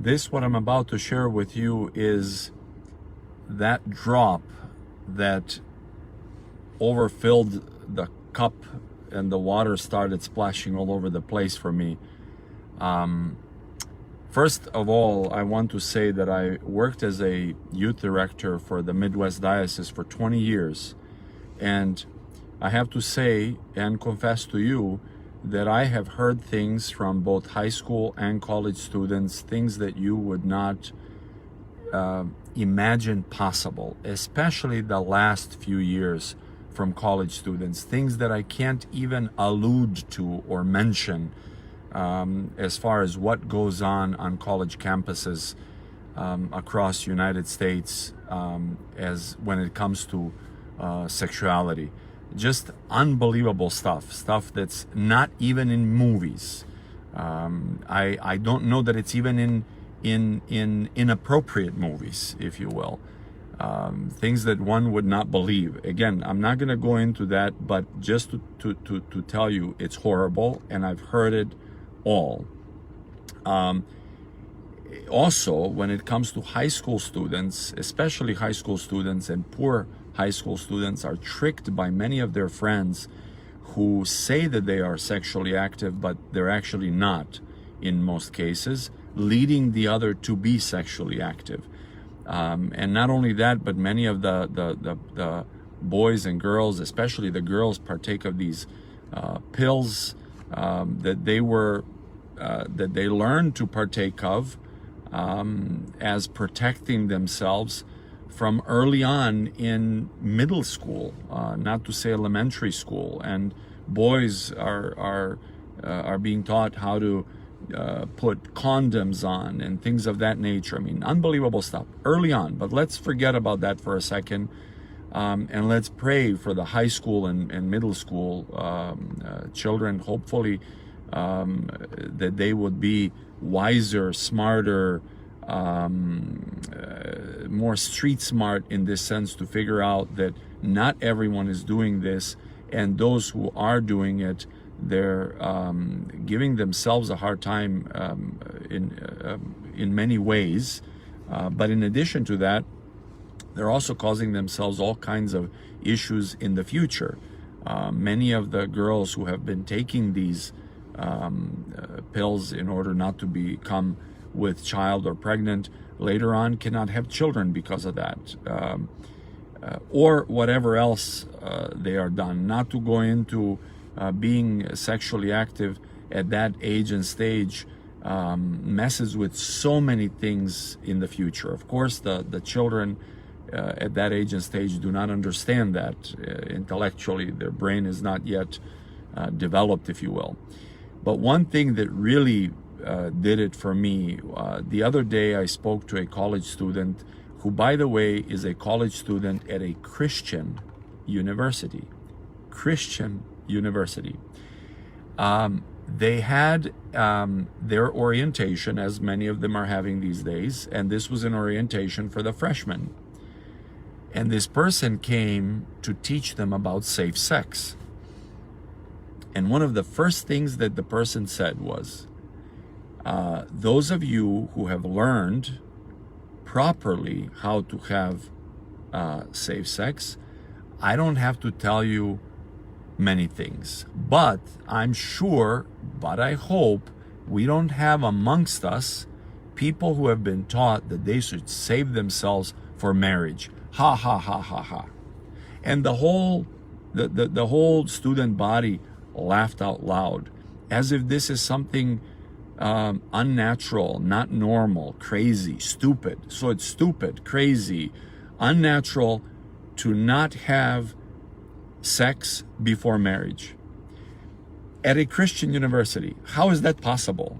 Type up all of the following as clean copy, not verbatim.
This, what I'm about to share with you, is that drop that overfilled the cup and the water started splashing all over the place for me. First of all, I want to say that I worked as a youth director for the Midwest Diocese for 20 years. And I have to say and confess to you that I have heard things from both high school and college students, things that you would not imagine possible, especially the last few years from college students, things that I can't even allude to or mention as far as what goes on college campuses across United States as when it comes to sexuality. Just unbelievable stuff that's not even in movies. I don't know that it's even in inappropriate movies, if you will. Things that one would not believe. Again, I'm not going to go into that, but just to tell you, it's horrible, and I've heard it all. Also, when it comes to high school students, especially high school students, and poor high school students are tricked by many of their friends who say that they are sexually active, but they're actually not in most cases, leading the other to be sexually active. And not only that, but many of the boys and girls, especially the girls, partake of these pills that they learned to partake of as protecting themselves from early on in middle school, not to say elementary school. And boys are being taught how to put condoms on and things of that nature. I mean, unbelievable stuff early on. But let's forget about that for a second, and let's pray for the high school and middle school children, hopefully that they would be wiser, smarter, more street smart in this sense, to figure out that not everyone is doing this, and those who are doing it, they're giving themselves a hard time in many ways, but in addition to that, they're also causing themselves all kinds of issues in the future. Many of the girls who have been taking these pills in order not to become with child or pregnant later on cannot have children because of that, or whatever else they are done. Not to go into being sexually active at that age and stage messes with so many things in the future. Of course, the children at that age and stage do not understand that intellectually. Their brain is not yet developed, if you will. But one thing that really did it for me, the other day I spoke to a college student who, by the way, is a college student at a Christian university. Christian university. They had their orientation, as many of them are having these days, and this was an orientation for the freshmen. And this person came to teach them about safe sex. And one of the first things that the person said was, those of you who have learned properly how to have safe sex, I don't have to tell you many things, but I'm sure, but I hope we don't have amongst us people who have been taught that they should save themselves for marriage. Ha ha ha ha ha. And the whole student body laughed out loud, as if this is something unnatural, not normal, crazy, stupid. So it's stupid, crazy, unnatural to not have sex before marriage at a Christian university. How is that possible?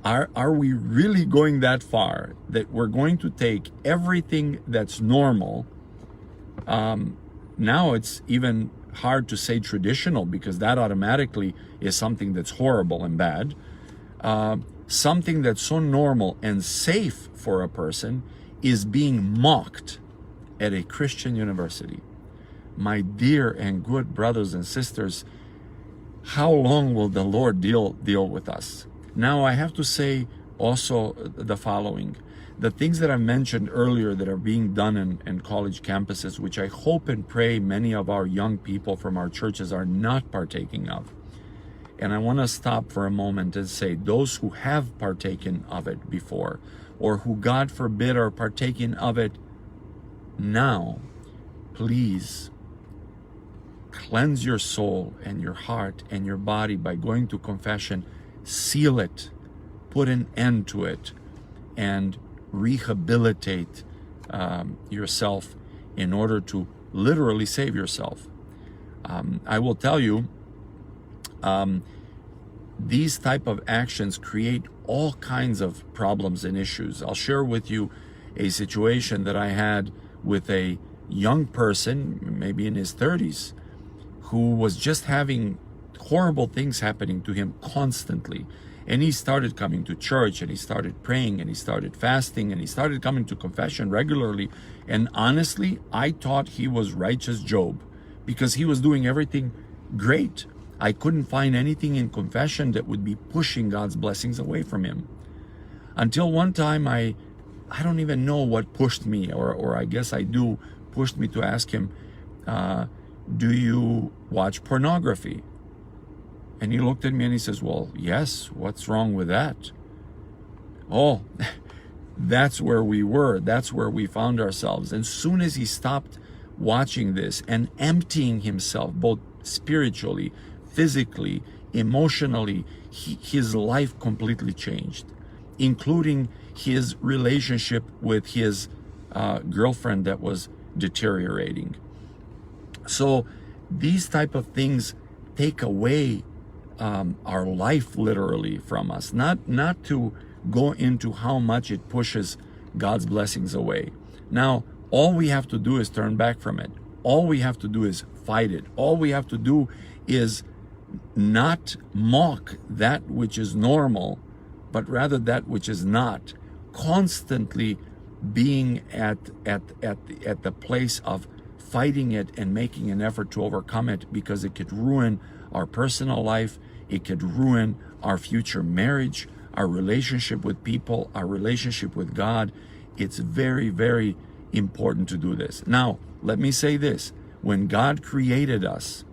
Are we really going that far that we're going to take everything that's normal? Now it's even hard to say traditional, because that automatically is something that's horrible and bad. Something that's so normal and safe for a person is being mocked at a Christian university. My dear and good brothers and sisters, how long will the Lord deal with us? Now, I have to say, also the following. The things that I mentioned earlier that are being done in college campuses, which I hope and pray many of our young people from our churches are not partaking of. And I want to stop for a moment and say, those who have partaken of it before, or who, God forbid, are partaking of it now, please cleanse your soul and your heart and your body by going to confession, seal it, put an end to it, and rehabilitate yourself in order to literally save yourself. I will tell you, these type of actions create all kinds of problems and issues. I'll share with you a situation that I had with a young person, maybe in his 30s, who was just having horrible things happening to him constantly. And he started coming to church, and he started praying, and he started fasting, and he started coming to confession regularly. And honestly, I thought he was righteous Job, because he was doing everything great. I couldn't find anything in confession that would be pushing God's blessings away from him. Until one time, I don't even know what pushed me, or I guess I do, pushed me to ask him, do you watch pornography? And he looked at me and he says, well, yes, what's wrong with that? Oh, that's where we were. That's where we found ourselves. And soon as he stopped watching this and emptying himself, both spiritually, physically, emotionally, his life completely changed, including his relationship with his girlfriend that was deteriorating. So these type of things take away our life literally from us, not to go into how much it pushes God's blessings away. Now, all we have to do is turn back from it. All we have to do is fight it. All we have to do is not mock that which is normal, but rather that which is not. Constantly being at the place of fighting it and making an effort to overcome it, because it could ruin our personal life, it could ruin our future marriage, our relationship with people, our relationship with God. It's very, very important to do this. Now, let me say this. When God created us,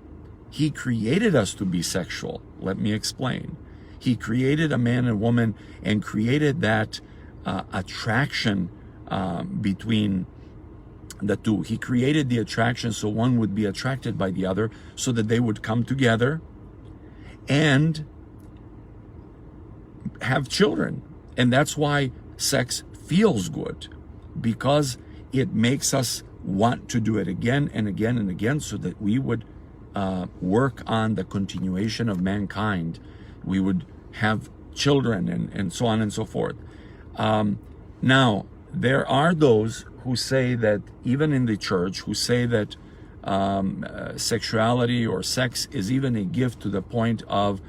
He created us to be sexual. Let me explain. He created a man and woman and created that attraction between the two. He created the attraction so one would be attracted by the other, so that they would come together and have children. And that's why sex feels good, because it makes us want to do it again and again and again, so that we would work on the continuation of mankind. We would have children and so on and so forth. Now, there are those who say that, even in the church, who say that sexuality or sex is even a gift, to the point of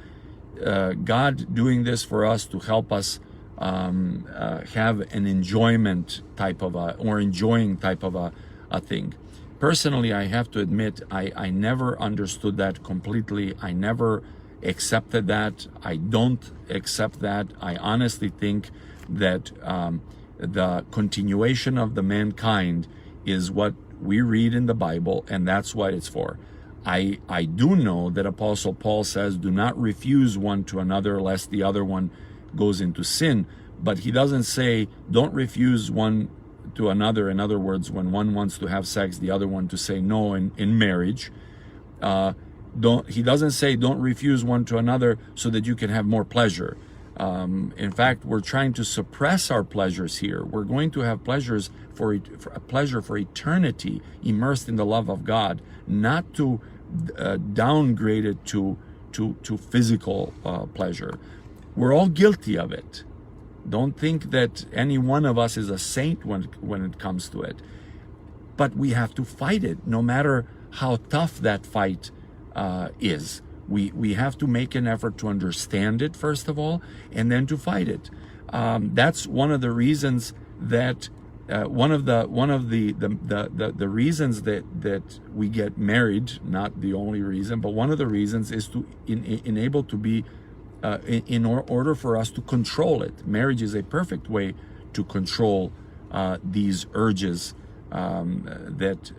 God doing this for us to help us have an enjoyment type of or enjoying type of a thing. Personally, I have to admit, I never understood that completely. I never accepted that. I don't accept that. I honestly think that the continuation of the mankind is what we read in the Bible, and that's what it's for. I do know that Apostle Paul says, do not refuse one to another, lest the other one goes into sin. But he doesn't say, don't refuse one to another. In other words, when one wants to have sex, the other one to say no in marriage. He doesn't say, don't refuse one to another so that you can have more pleasure. In fact, we're trying to suppress our pleasures here. We're going to have pleasures for a pleasure for eternity, immersed in the love of God, not to downgrade it to physical pleasure. We're all guilty of it. Don't think that any one of us is a saint when it comes to it. But we have to fight it, no matter how tough that fight is. We have to make an effort to understand it, first of all, and then to fight it. That's one of the reasons that one of the reasons that we get married. Not the only reason, but one of the reasons is to enable to be order for us to control it. Marriage is a perfect way to control these urges that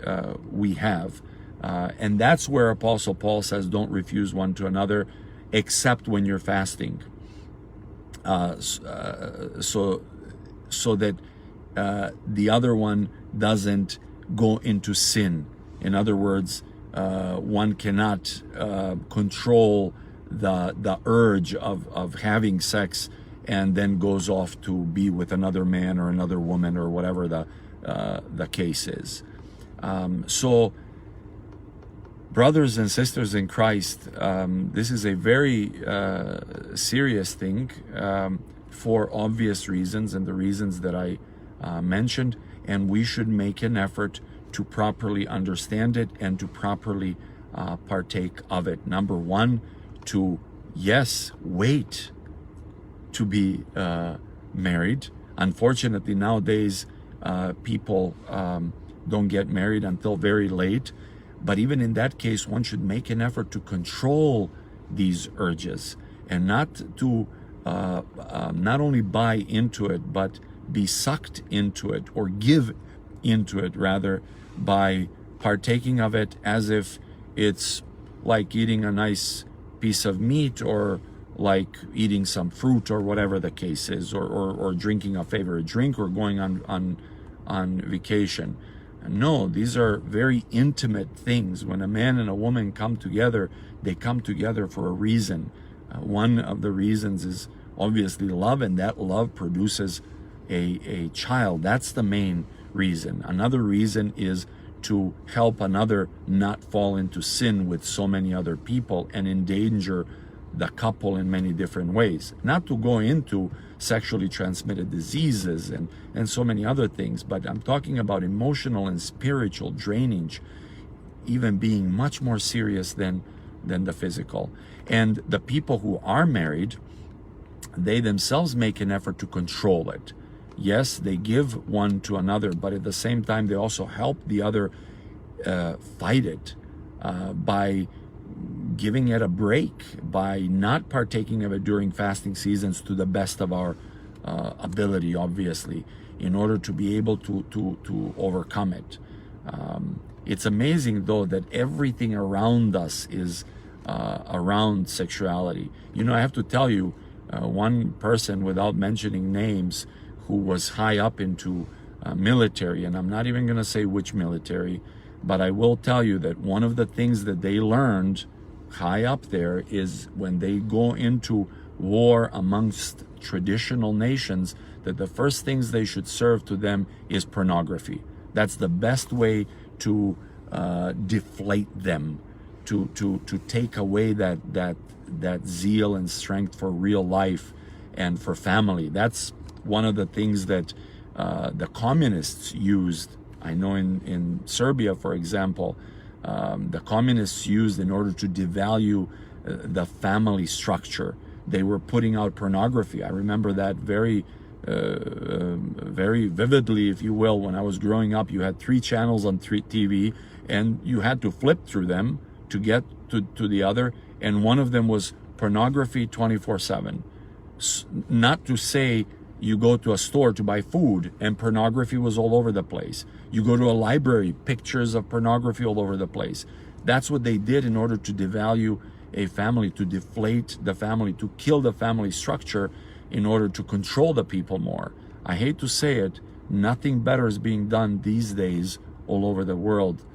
we have. And that's where Apostle Paul says, don't refuse one to another, except when you're fasting. So that the other one doesn't go into sin. In other words, one cannot control the urge of having sex and then goes off to be with another man or another woman or whatever the case is. So, brothers and sisters in Christ, this is a very serious thing for obvious reasons and the reasons that I mentioned, and we should make an effort to properly understand it and to properly partake of it. Number one, to, yes, wait to be married. Unfortunately, nowadays, people don't get married until very late. But even in that case, one should make an effort to control these urges and not to not only buy into it, but be sucked into it, or give into it rather, by partaking of it as if it's like eating a nice piece of meat, or like eating some fruit, or whatever the case is, or drinking a favorite drink, or going on vacation. No, these are very intimate things. When a man and a woman come together, they come together for a reason. One of the reasons is obviously love, and that love produces a child. That's the main reason. Another reason is to help another not fall into sin with so many other people and endanger the couple in many different ways. Not to go into sexually transmitted diseases and so many other things, but I'm talking about emotional and spiritual drainage, even being much more serious than the physical. And the people who are married, they themselves make an effort to control it. Yes, they give one to another, but at the same time, they also help the other fight it by giving it a break, by not partaking of it during fasting seasons to the best of our ability, obviously, in order to be able to overcome it. It's amazing, though, that everything around us is around sexuality. You know, I have to tell you, one person, without mentioning names, who was high up into military, and I'm not even going to say which military, but I will tell you that one of the things that they learned high up there is when they go into war amongst traditional nations, that the first things they should serve to them is pornography. That's the best way to deflate them, to take away that zeal and strength for real life and for family. That's one of the things that the communists used. I know in Serbia, for example, the communists used, in order to devalue the family structure, they were putting out pornography. I remember that very vividly, if you will. When I was growing up, you had 3 channels on TV, and you had to flip through them to get to the other, and one of them was pornography 24/7. Not to say you go to a store to buy food and pornography was all over the place. You go to a library, pictures of pornography all over the place. That's what they did in order to devalue a family, to deflate the family, to kill the family structure in order to control the people more. I hate to say it, nothing better is being done these days all over the world.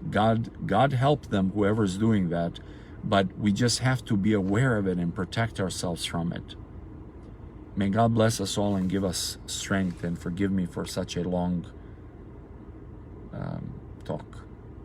God help them, whoever's doing that, but we just have to be aware of it and protect ourselves from it. May God bless us all and give us strength, and forgive me for such a long talk.